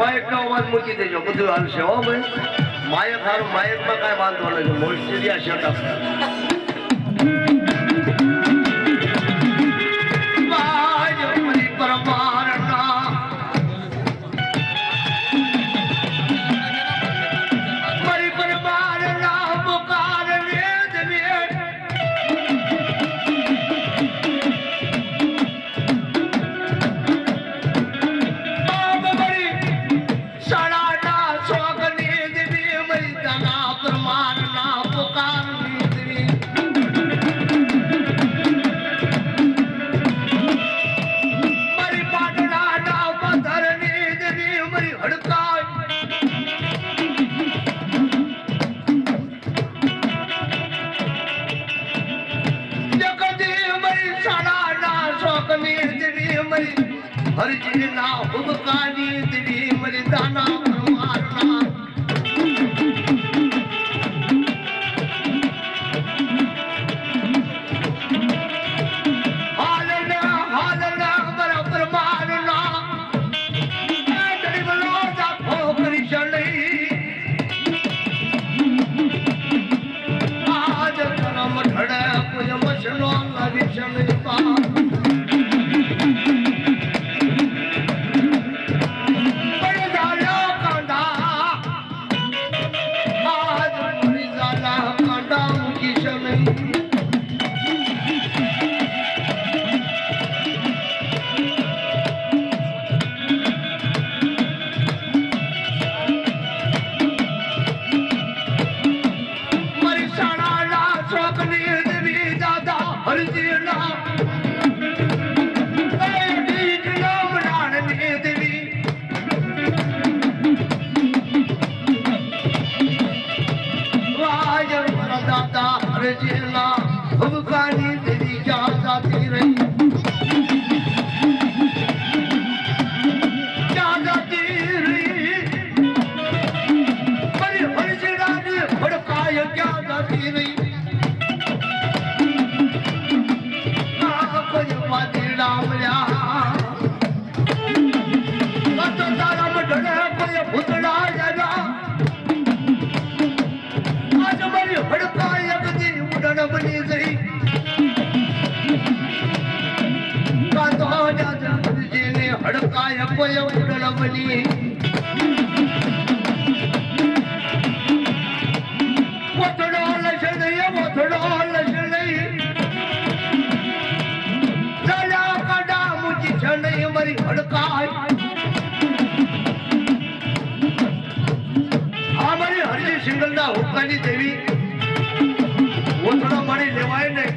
હોય એટલો અવાજ મૂકી દેજો, બધું હાલશે હો ભાઈ. માયક હારું, માયકમાં કાંઈ વાંધો નથી, મોસ્ટરિયા શટઅપ. હરજી ના હુબકાની દેવી મરી દાના પરમારના હાલના બરાબર મારના ગરીબ લોટા ફોકરી ચડી આજ કરમ ઢડે કોઈ મસલો લાવી ચડી પા ભૂખાની દેવી ક્યાં જાતી રહી, ક્યાં જાતી રહી મારી હરજીડાની ભડકાય ક્યાં જાતી રહી. કોઈ પાતીડા મળ્યા તો તારા મઢડે કોઈ ભૂતડા જરા આજ મારી ભડકાય બધી ઉડણ બની ગઈ. હડકાય કોઈ ઉડણ બની મોથડો લશે નહીં, મોથડો લશે નહીં ચાલ્યા કાઢા મૂકી છે નહીં મારી હડકાય. આ મારી હરજી સિંગલના હુક્કાની દેવી મોથડો મળી લેવાય નહીં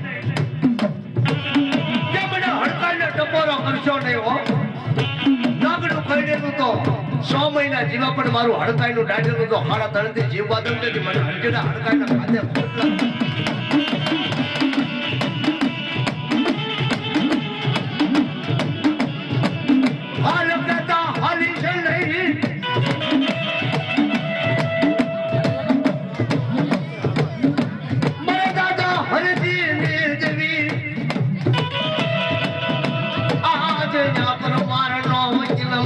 કે મને હડકાઈને ટપોરો કરશો નહીં હો. નાગનું કઈડેલું તો 6 મહિના જીવા પણ મારું હડકાઈનું ડાઢેલું તો 3.5 થી જીવવા દઉં નથી. મને હરજીના હડકાઈના ખાતે ખોટલા હાલ કહેતા હાલી છે નહીં મારા દાદા હરજી ને દેવી આજ ના પરમારનો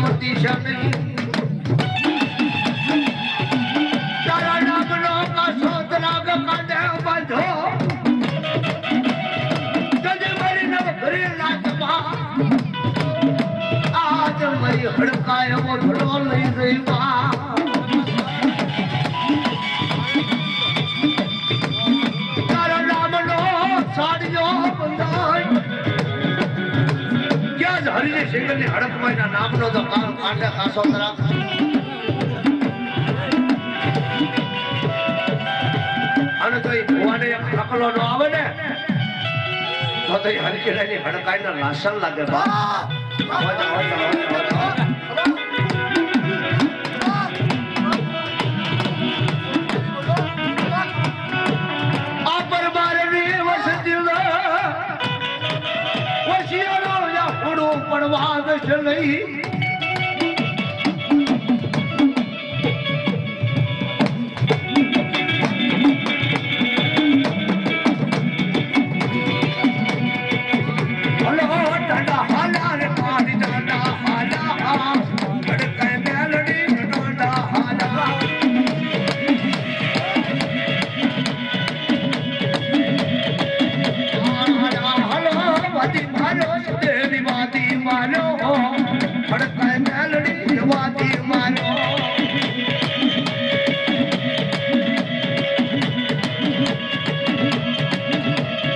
મોટી શની તારા નામનો કાસો ત્રાગ કાંડે બાંધો જજે મારી નવ ઘરે લાજમાં આજ મારી હડકાય મોઢડો લઈ ગઈ માં. તારા નામનો સાડિયો બંધાય ક્યાં હરિજી સિંગલની હડકમાઈના નામનો તો કાંડે કાસો ત્રાગ અને તો એ ભુવાને એક અકલો નો આવે ને તો એ હરકેલાની હડકાઈના લાસન લાગે બા. આ પરમારની વસતીમાં વસિયાનો યા ફૂડું પડવા દશ નહીં. હાલા રે પાડી દાદા હાલા હડકાઈ મેલડી માર્યો હડકાઈ મેલડી વાતી માર્યો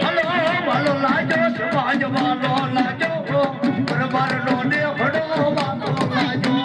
હલો વાલો લાજો સમાજ વાલો લાજો પરવાર નો ને હડો વાલો લાજો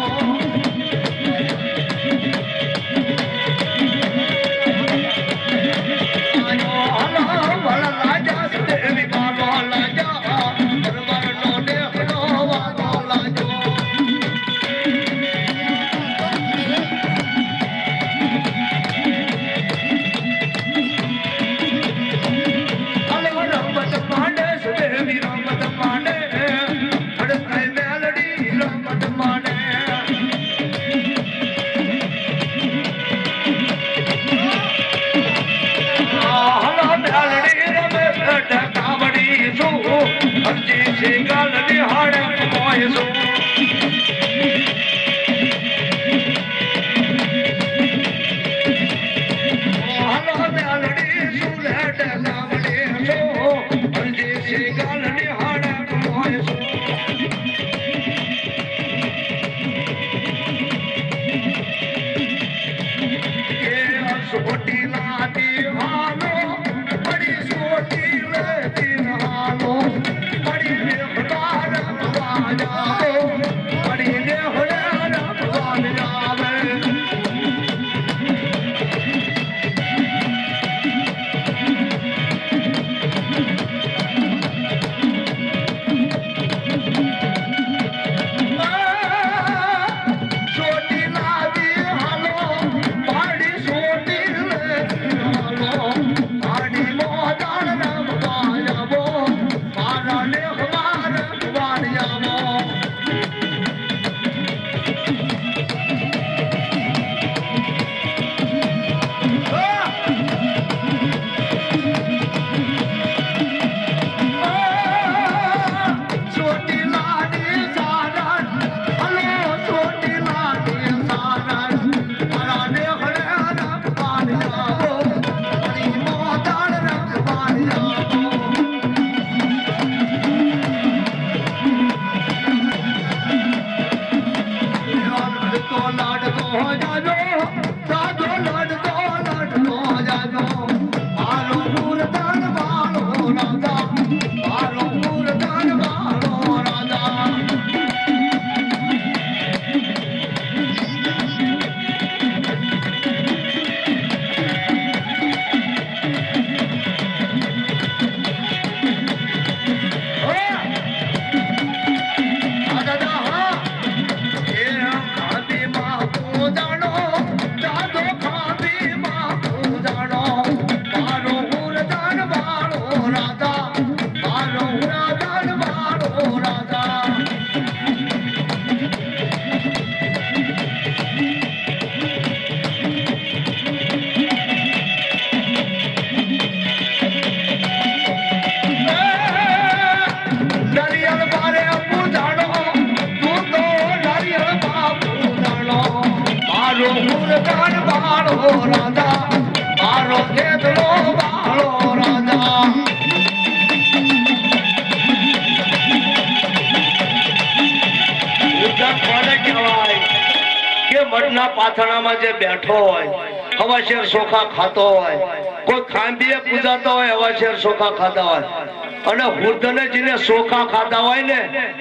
પાથરણામાં જે બેઠો હોય હવાશેર સોખા ખાતો હોય કોઈ ખાંભીએ પૂજાતો હોય હવાશેર સોખા ખાતા હોય અને વૃદ્ધને જેને સોખા ખાતા હોય ને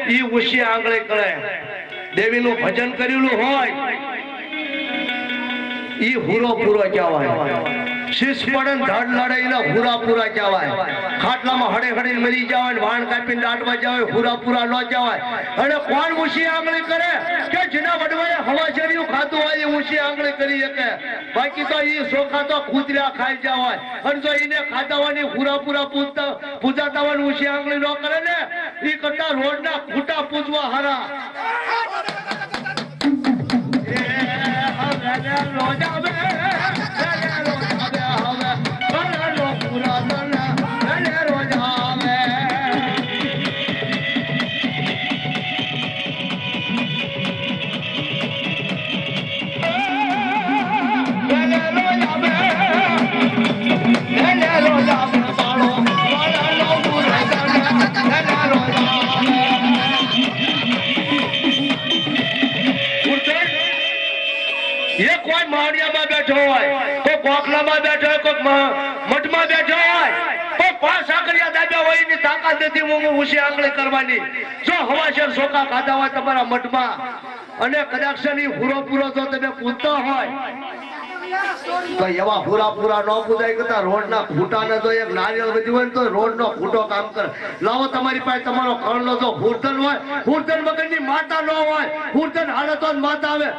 ઈ ઉશી આંગળે કરે દેવીનું ભજન કરેલું હોય ઈ હુરો પૂરો કહેવાય શીશ પડે ધડ લડે એના હુરા પૂરા કહેવાય ખાટલામાં હડે હડી મરી જવાય વાણ કાપીને દાટવા જવાય હુરા પૂરા ન જવાય અને કોણ ઉશી આંગળી કરે કે જેના વડવાએ હવાશેરિયું ખાતું હોય એ ઉશી આંગળી કરી શકે બાકી તો ઈ સોખા તો કૂતરા ખાઈ જવાય અને જો એને ખાતા હોય હુરા પૂરા પૂજાતા હોય ઉશી આંગળી ન કરે ને ઈ કરતા રોડના ખૂટા પૂજવા હારા વાડિયામાં બેઠો હોય, કોઈ ગોખલામાં બેઠો હોય, કોઈ મઠમાં બેઠો હોય, કોઈ પાંચ આકડિયા દાબ્યા હોય એની તાકાત નથી હું ઉછી આંગળી કરવાની. જો હવાશેર સોકા ખાધા હોય તમારા મઠમાં અને કદાચ ની પૂરો જો તમે પૂછતા હોય તો એવા પૂરા ન પૂજાય કરતા રોડ ના ખૂટા ને તો એક નારિયેળ બધી હોય તો રોડ નો ખૂટો કામ કરે. લાવો તમારી પાસે તમારો ઘર નો જો હુરધન હોય, હુરધન વગર ની માતા ન હોય, હુરધન હાલે તો માતા આવે.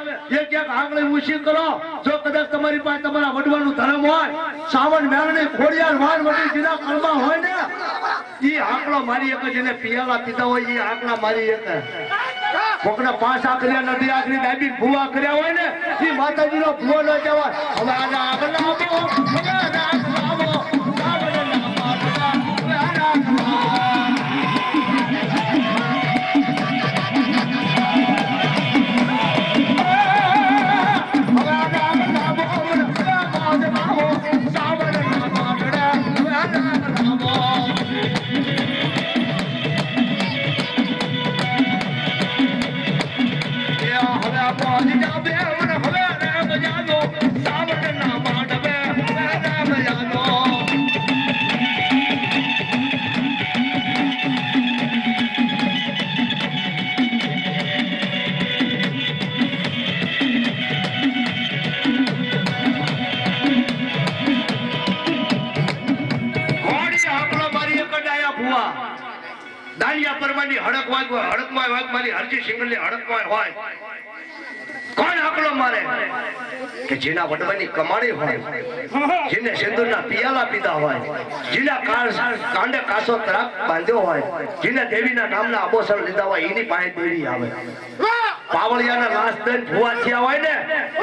એક એક આંગળી ઊંચી કરો. જો કદાચ તમારી પાસે તમારા વડવાનું ધર્મ હોય, સાવણ મેળણી ખોડિયાર વાન વડી જીના કળમાં હોય ને ઈ આંકડો મારી એક જેને પિયાલા પીતા હોય ઈ આંકડા મારી એક. કોકના પાંચ આકર્યા નથી આકરી દાબી ભૂવા કર્યા હોય ને ઈ માતાજી નો ભૂવો ન જવાય. હવે આના આગળ આવો, હવે આના આગળ આવો, દાનિયા પરમાની હડક વાગ મારી હરજી સિંગલની હડકમાં હોય. કોણ આકડો મારે કે જેના વડવાની કમાણી હોય, જેને સિંદૂરના પિયાલા પીધા હોય, જેના કાંડે કાસો તરાપ બાંધ્યો હોય, જેને દેવીના નામના આભૂષણ લીધા હોય એની પાસે દેવી આવે. પાવળિયાના નાશ દઈને ભૂવા થયા હોય ને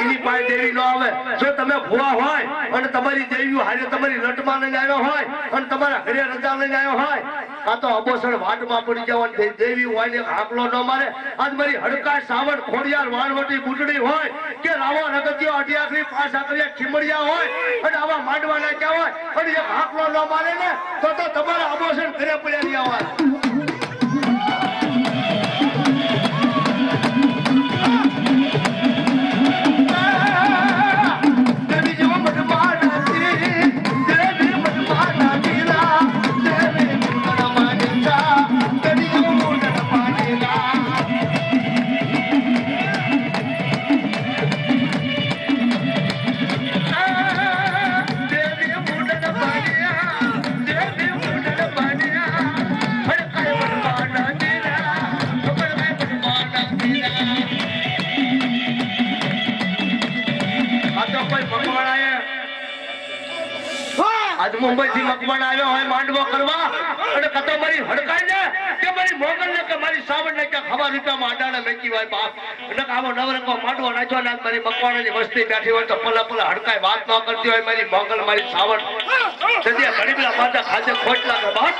એની પાસે દેવી ન આવે. જો તમે ભૂવા હોય અને તમારી દેવી હારે તમારી લટમાં લઈને આવ્યો હોય અને તમારા ઘરે રજા લઈને આવ્યો હોય, આ તો આભૂષણ વાટમાં પડી જવાની દેવી હોય ને હાકલો ન મારે. આજ મારી હડકા સાવણ ખોડિયાર વાણવટી બુટડી હોય કે રાવો રગતિયો અઢિયાકરી પાંચ આકરિયા ખીમડિયા હોય અને આવા માંડવાના ક્યાં હોય અને એક હાકલો ન મારે ને તો તમારા આભૂષણ ઘરે પડ્યા રહ્યા હોય. આજ મુંબઈ થી મકવાણા આવ્યો હોય માંડવો કરવા અને કતો મારી હડકાઈ ને કે મારી મોગલ ને કે મારી સાવણ ને કે ખબર રૂપિયામાં આડાને મેકી હોય બાપ એટલે આવો નવરંગો માંડવો નાચો ને મારી મકવાણાની વસ્તી બેઠી હોય તો પલા હડકાઈ વાત ન કરતી હોય મારી મોગલ મારી સાવણ સદિયા ઘણી બધા માતા ખાતે ખોટ લાગે બાપ.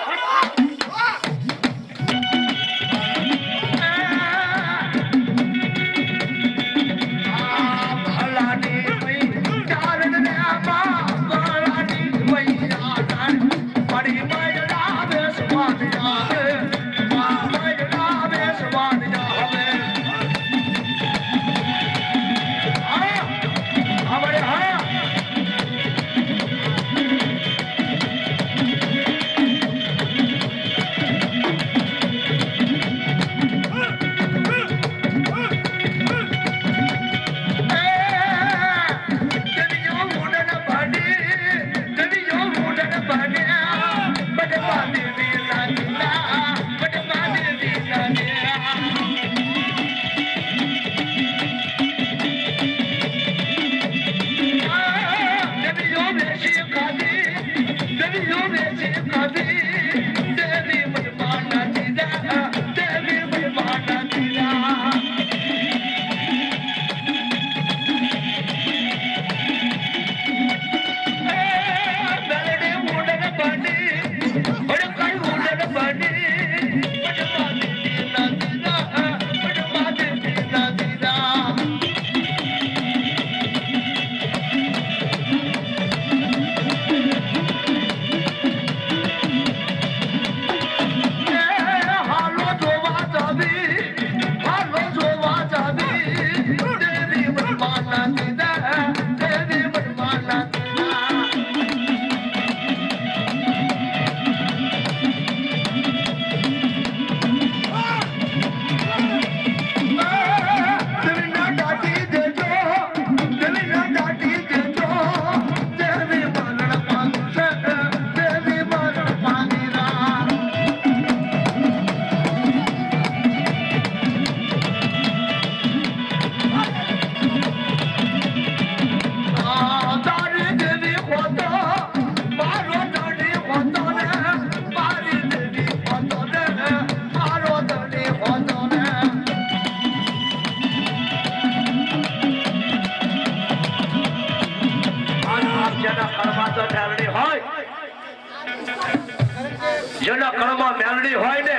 જેના કળમાં મેલડી હોય ને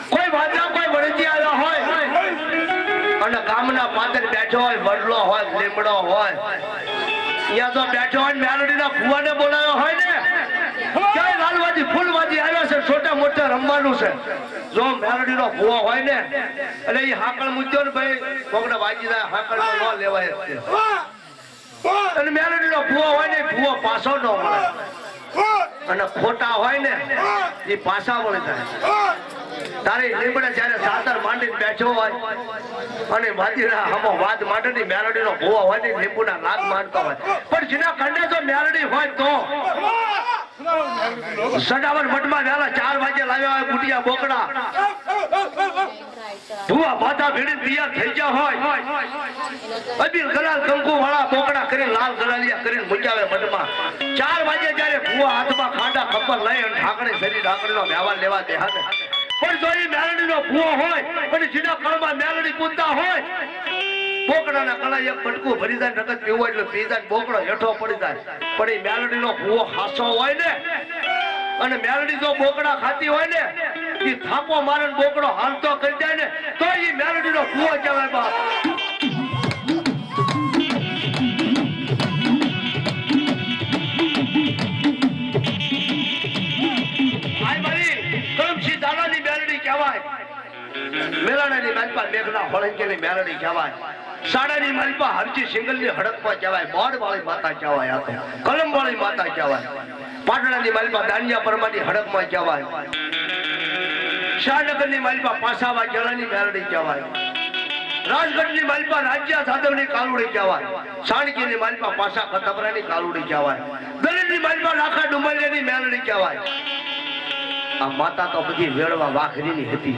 કોઈ વાજા કોઈ વળતી આવ્યા હોય અને ગામના પાદર બેઠો હોય વડલો હોય લીમડો હોય અહીંયા તો બેઠો હોય મેલડીના ફુવાને બોલાવ્યો હોય ને ક્યાંય લાલવાજી ફૂલવાજી આવ્યા છે છોટા મોટા રમવાનું છે જો મેલડીનો ફુવો હોય ને એટલે એ હાકળ મૂક્યો ને ભાઈ કોકને વાજી જાય હાકળમાં ન લેવાય જ છે અને મેલડીનો ફુવો હોય ને ફુવો પાછો ન મળે અને ખોટા હોય ને એ પાછા વળી જાય તારી લીમડે જયારે સાતર માંડીને બેઠો હોય અને વાદીના હમો વાદ માંડની મેલડીનો ભૂવો હોય ને લીંબુના લાગ માંડતો હોય પણ જેના કંડે જો મેલડી હોય તો સડાવર મઠમાં વેલા 4 વાગે લાવ્યા હોય બુટિયા બોકડા ભૂવા માથા ભીડી તૈયાર થઈ ગયા હોય અબીલ ગલાલ કંકુ વાળા બોકડા કરીને લાલ ગલાલિયા કરીને મૂક્યા મઠમાં 4 વાગે જયારે ભૂવા હાથમાં ખાંડા ખબર લઈ અને ઢાંકણી શરીર ઢાંકણીનો વ્યવહાર લેવા દે હાથે પણ જો એ મેલડીનો ભૂવો હોય અને જેના કળમાં મેલડી પૂજતા હોય બોકડાના કળા એક બટકું ભરી જાય નકદ પીવો એટલે પી જાય બોકડો હેઠો પડી જાય પણ એ મેલડીનો ભૂવો હાસો હોય ને અને મેલડી જો બોકડા ખાતી હોય ને એ થાપો મારે બોકડો હાલતો કરી જાય ને તો એ મેલડીનો ભૂવો કહેવાય બાપ મેલાણાની માલપા મેઘના હોળંગીની મેલડી કહેવાય સાડાની માલપા હરજી સિંગલની હડકમાં કહેવાય બોડ વાળી માતા કહેવાય આ તો કલમ વાળી માતા કહેવાય પાટણાની માલપા દાનિયા પરમાની હડકમાં કહેવાય શાહનગરની માલપા પાસાવા જલાની મેલડી કહેવાય રાજગઢની માલપા રાજ્યા સાધવની કાલુડી કહેવાય સાણકીની માલપા પાસા કતબરાની કાલુડી કહેવાય દલીલની માલપા લાખા ડુમલિયાની મેલડી કહેવાય આ માતા તો બધી વેળવા વાખરીની હતી